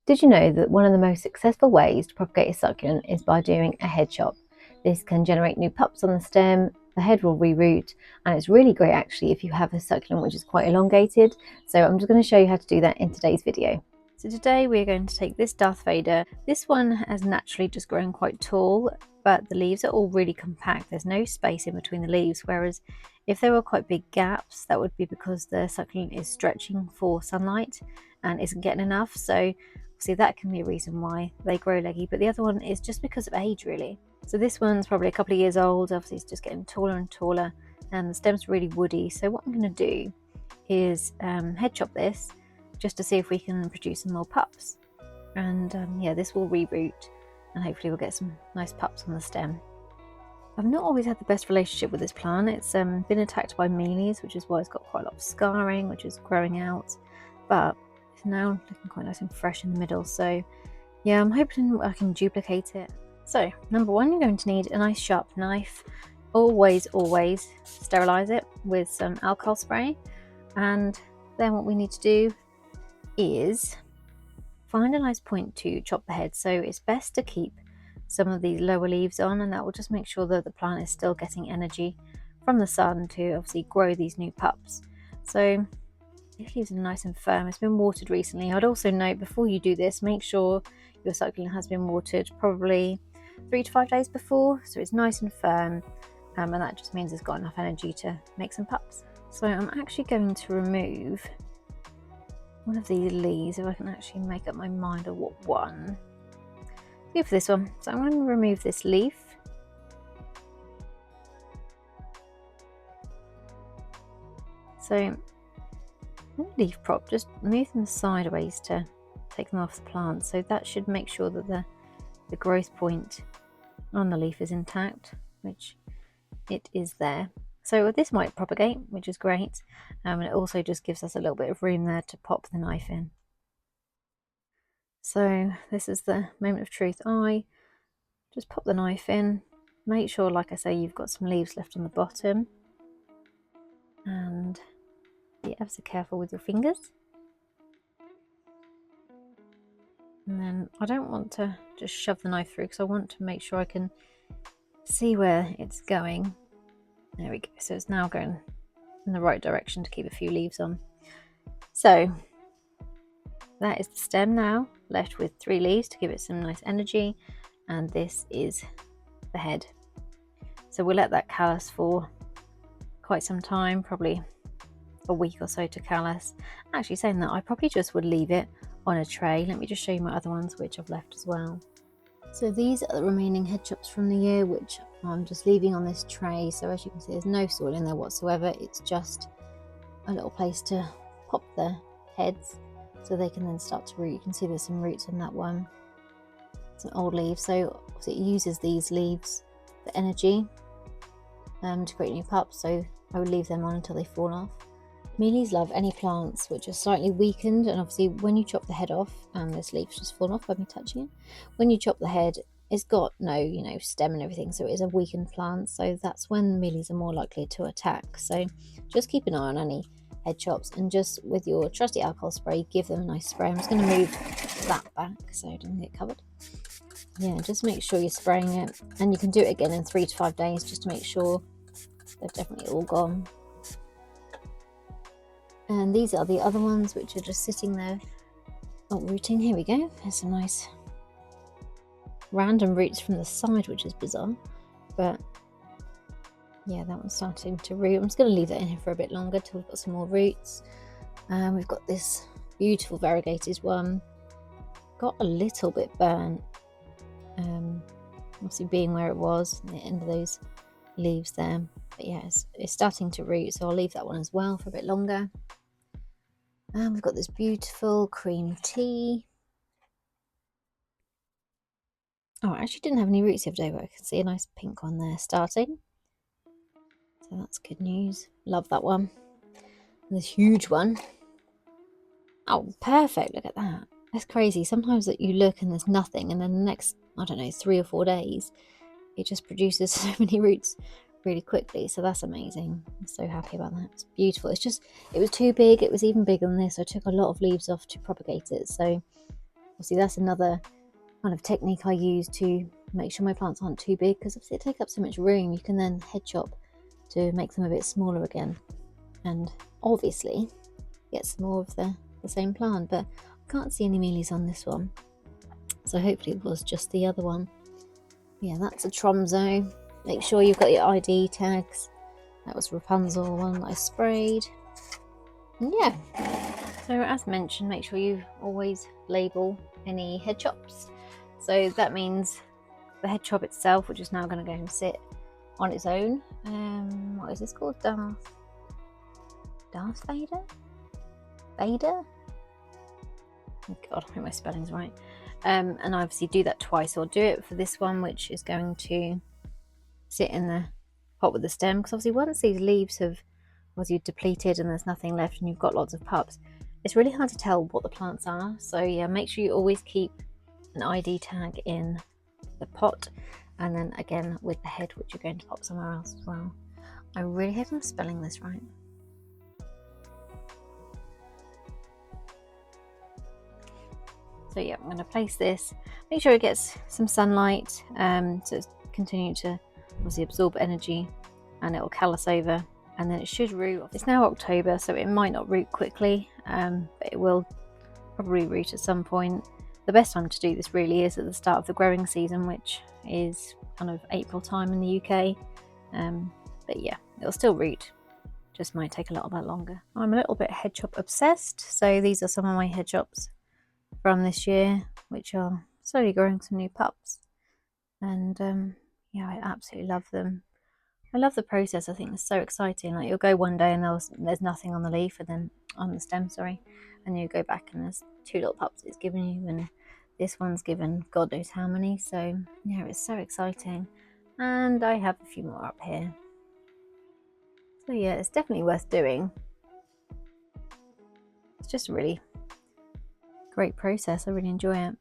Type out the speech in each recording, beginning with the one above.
Did you know that one of the most successful ways to propagate a succulent is by doing a head chop? This can generate new pups on the stem, the head will reroot, and it's really great actually if you have a succulent which is quite elongated. So I'm just going to show you how to do that in today's video. So today we're going to take this Darth Vader. This one has naturally just grown quite tall, but the leaves are all really compact. There's no space in between the leaves, whereas if there were quite big gaps, that would be because the succulent is stretching for sunlight and isn't getting enough. So see, that can be a reason why they grow leggy, but the other one is just because of age really. So this one's probably a couple of years old. Obviously it's just getting taller and taller and the stem's really woody. So what I'm going to do is head chop this just to see if we can produce some more pups. And yeah, this will reroot and hopefully we'll get some nice pups on the stem. I've not always had the best relationship with this plant. It's been attacked by mealies, which is why it's got quite a lot of scarring, which is growing out, but it's now looking quite nice and fresh in the middle. So yeah, I'm hoping I can duplicate it. So number one, you're going to need a nice sharp knife. Always sterilize it with some alcohol spray. And then what we need to do is find a nice point to chop the head. So it's best to keep some of these lower leaves on, and that will just make sure that the plant is still getting energy from the sun to obviously grow these new pups. So these leaves are nice and firm. It's been watered recently. I'd also note before you do this, make sure your succulent has been watered probably 3 to 5 days before, so it's nice and firm, and that just means it's got enough energy to make some pups. So I'm actually going to remove one of these leaves, if I can actually make up my mind on what one. Go for this one. So I'm going to remove this leaf. So leaf prop, just move them sideways to take them off the plant. So that should make sure that the growth point on the leaf is intact, which it is there. So this might propagate, which is great, and it also just gives us a little bit of room there to pop the knife in. So this is the moment of truth. I just pop the knife in, make sure, like I say, you've got some leaves left on the bottom, and be ever so careful with your fingers. And then I don't want to just shove the knife through because I want to make sure I can see where it's going. There we go. So it's now going in the right direction to keep a few leaves on. So that is the stem now, left with 3 leaves to give it some nice energy. And this is the head. So we'll let that callus for quite some time, probably a week or so to callus. Actually, saying that, I probably just would leave it on a tray. Let me just show you my other ones which I've left as well. So these are the remaining head chops from the year, which I'm just leaving on this tray. So as you can see, there's no soil in there whatsoever. It's just a little place to pop the heads so they can then start to root. You can see there's some roots in that one. It's an old leaf, so it uses these leaves for energy to create new pups. So I would leave them on until they fall off. Mealies love any plants which are slightly weakened, and obviously when you chop the head off, and this leaf's just fallen off by me touching it, when you chop the head, it's got no stem and everything, so it is a weakened plant. So that's when mealies are more likely to attack. So just keep an eye on any head chops, and just with your trusty alcohol spray, give them a nice spray. I'm just going to move that back so it doesn't get covered. Yeah, just make sure you're spraying it, and you can do it again in 3 to 5 days just to make sure they're definitely all gone. And these are the other ones which are just sitting there rooting. Here we go. There's some nice random roots from the side, which is bizarre, but yeah, that one's starting to root. I'm just going to leave that in here for a bit longer till we've got some more roots. We've got this beautiful variegated one, got a little bit burnt, obviously being where it was at the end of those leaves there, but yeah, it's starting to root, so I'll leave that one as well for a bit longer. And we've got this beautiful cream tea. Oh, I actually didn't have any roots the other day, but I can see a nice pink one there starting. So that's good news. Love that one. And this huge one. Oh, perfect. Look at that. That's crazy. Sometimes that you look and there's nothing, and then the next, I don't know, 3 or 4 days, it just produces so many roots really quickly. So that's amazing. I'm so happy about that. It's beautiful. It's just, it was too big. It was even bigger than this. I took a lot of leaves off to propagate it. So Obviously that's another kind of technique I use to make sure my plants aren't too big, because obviously they take up so much room. You can then head chop to make them a bit smaller again, and obviously get some more of the same plant. But I can't see any mealies on this one, so hopefully it was just the other one. Yeah, that's a Tromso. Make sure you've got your ID tags. That was Rapunzel one that I sprayed. And yeah, so as mentioned, make sure you always label any head chops. So that means the head chop itself, which is now going to go and sit on its own. What is this called? Darth Vader? Vader? Oh God, I hope my spelling's right. And I obviously do that twice. I'll do it for this one, which is going to sit in the pot with the stem, because obviously once these leaves have obviously depleted and there's nothing left and you've got lots of pups, it's really hard to tell what the plants are. So yeah, make sure you always keep an ID tag in the pot, and then again with the head, which you're going to pop somewhere else as well. I really hope I'm spelling this right. So yeah, I'm going to place this, make sure it gets some sunlight, to continue to obviously absorb energy, and it will callus over, and then it should root. It's now October, so it might not root quickly, but it will probably root at some point. The best time to do this really is at the start of the growing season, which is kind of April time in the UK. But yeah, it'll still root, just might take a little bit longer. I'm a little bit head chop obsessed, so these are some of my head chops from this year, which are slowly growing some new pups. And yeah, I absolutely love them. I love the process. I think it's so exciting. Like, you'll go one day and there's nothing on the leaf, and then on the stem, sorry, and you go back and there's 2 little pups it's given you, and this one's given God knows how many. So yeah, it's so exciting. And I have a few more up here. So yeah, it's definitely worth doing. It's just a really great process. I really enjoy it.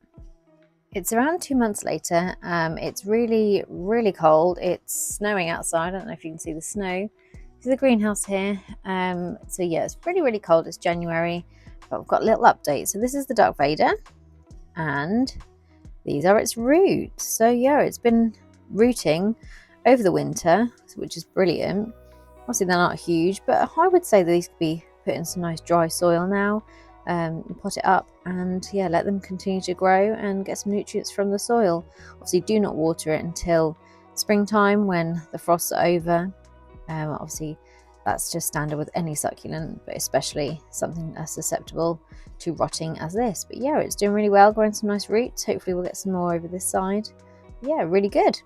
It's around 2 months later. It's really, really cold. It's snowing outside. I don't know if you can see the snow. This is the greenhouse here. So yeah, it's really, really cold. It's January, but I've got a little update. So this is the Dark Vader, and these are its roots. So yeah, it's been rooting over the winter, which is brilliant. Obviously they're not huge, but I would say that these could be put in some nice dry soil now. Pot it up, and yeah, let them continue to grow and get some nutrients from the soil. Obviously do not water it until springtime when the frosts are over. Obviously that's just standard with any succulent, but especially something as susceptible to rotting as this. But yeah, it's doing really well, growing some nice roots. Hopefully we'll get some more over this side. Yeah, really good.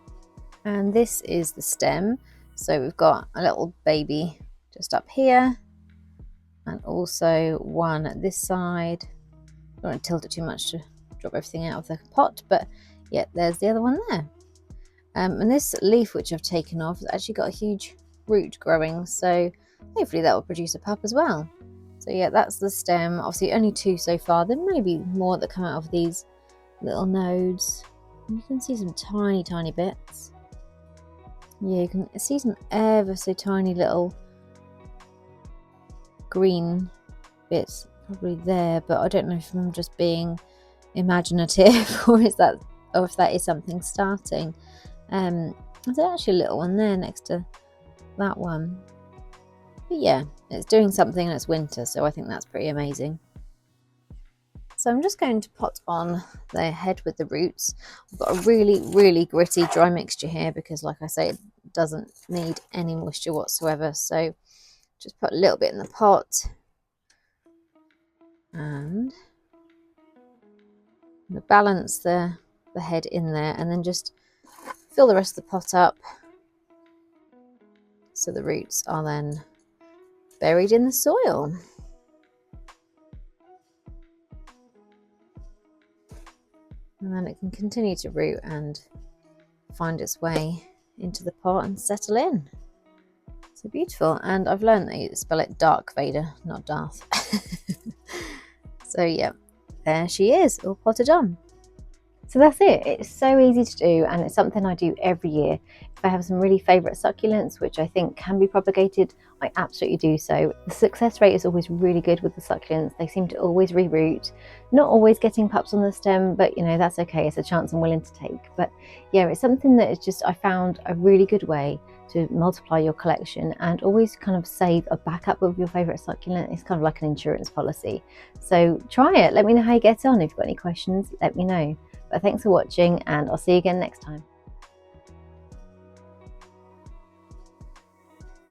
And this is the stem. So we've got a little baby just up here, and also one at this side. Don't want to tilt it too much to drop everything out of the pot, but yeah, there's the other one there. And this leaf, which I've taken off, has actually got a huge root growing, so hopefully that will produce a pup as well. So yeah, that's the stem. Obviously only 2 so far. There may be more that come out of these little nodes. You can see some tiny, tiny bits. Yeah, you can see some ever so tiny little green bits probably there, but I don't know if I'm just being imaginative or if that is something starting. There's actually a little one there next to that one, but yeah, it's doing something, and it's winter, so I think that's pretty amazing. So I'm just going to pot on the head with the roots. I've got a really, really gritty dry mixture here because, like I say, it doesn't need any moisture whatsoever. So just put a little bit in the pot, and I'm going to balance the head in there, and then just fill the rest of the pot up so the roots are then buried in the soil. And then it can continue to root and find its way into the pot and settle in. So beautiful. And I've learned that you spell it Dark Vader, not Darth. So yeah, there she is, all potted on. So that's it. It's so easy to do, and it's something I do every year. If I have some really favourite succulents, which I think can be propagated, I absolutely do so. The success rate is always really good with the succulents. They seem to always reroot, not always getting pups on the stem, but you know, that's okay. It's a chance I'm willing to take. But yeah, it's something that is just, I found a really good way to multiply your collection and always kind of save a backup of your favourite succulent. It's kind of like an insurance policy. So try it. Let me know how you get on. If you've got any questions, let me know. But thanks for watching, and I'll see you again next time.